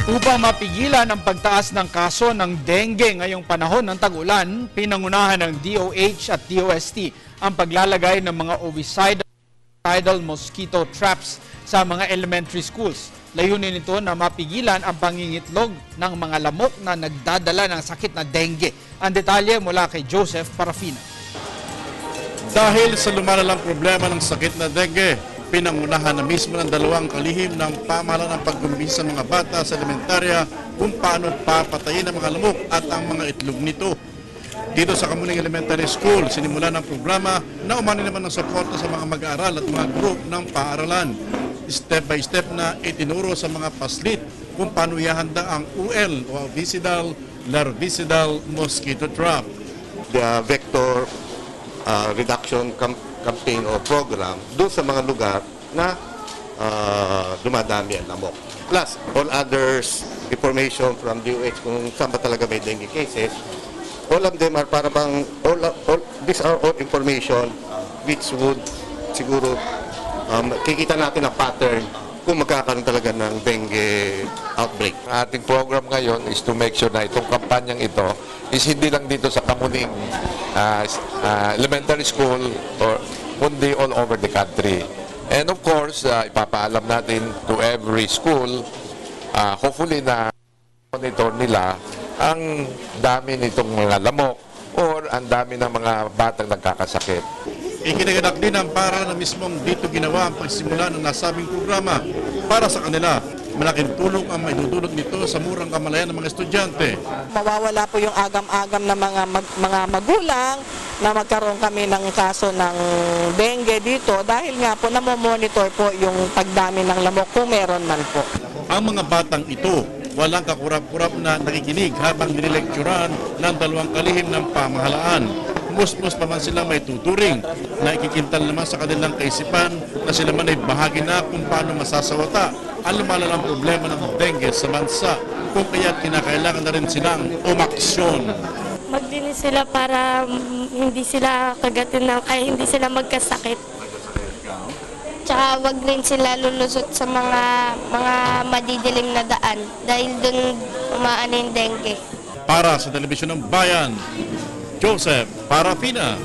Upang mapigilan ang pagtaas ng kaso ng dengue ngayong panahon ng tag-ulan, pinangunahan ng DOH at DOST ang paglalagay ng mga ovicidal mosquito traps sa mga elementary schools. Layunin nito na mapigilan ang pangingitlog ng mga lamok na nagdadala ng sakit na dengue. Ang detalye mula kay Joseph Parafina. Dahil sa lumalalang problema ng sakit na dengue, pinangunahan na mismo ng dalawang kalihim ng pamahalaan ng paggumbis sa mga bata sa elementarya kung paano papatayin ang mga lamok at ang mga itlog nito. Dito sa Kamuning Elementary School, sinimula ng programa na umani naman ng suporta sa mga mag-aaral at mga group ng paaralan. Step by step na itinuro sa mga paslit kung paano ihahanda ang UL o Ovicidal Larvicidal Mosquito Trap. The vector reduction campaign o program doon sa mga lugar na dumadami ang lamok. Plus, all others information from DOH kung saan ba talaga may dengue cases, all of them are para bang, these are all information which would siguro kikita natin ang pattern kung magkakaroon talaga ng dengue outbreak. Ang ating program ngayon is to make sure na itong kampanyang ito is hindi lang dito sa Kamuning elementary school or kundi all over the country. And of course, ipapaalam natin to every school, hopefully na monitor nila ang dami nitong mga lamok or ang dami ng mga batang nagkakasakit. Ikinaganap din ang para na mismong dito ginawa ang pagsimula ng nasabing programa. Para sa kanila, malaking tulong ang maidudulot nito sa murang kamalayan ng mga estudyante. Mawawala po yung agam-agam na mga magulang na magkaroon kami ng kaso ng dengue dito dahil nga po namomonitor po yung pagdami ng lamok kung meron man po. Ang mga batang ito, walang kakurap-kurap na nakikinig habang nililekturan ng dalawang kalihim ng pamahalaan. Mus-mus pa man sila may tuturing na ikikintal naman sa kanilang kaisipan na sila man ay bahagi na kung paano masasawata ang lumalalang problema ng dengue sa bansa kung kaya't kinakailangan na rin silang umaksyon. Maglinis sila para hindi sila kagatin ng, ay hindi sila magkasakit. Tsaka wag rin sila lulusot sa mga madidilim na daan dahil dun umaano yung dengue. Para sa Telebisyon ng Bayan, Joseph Parafina.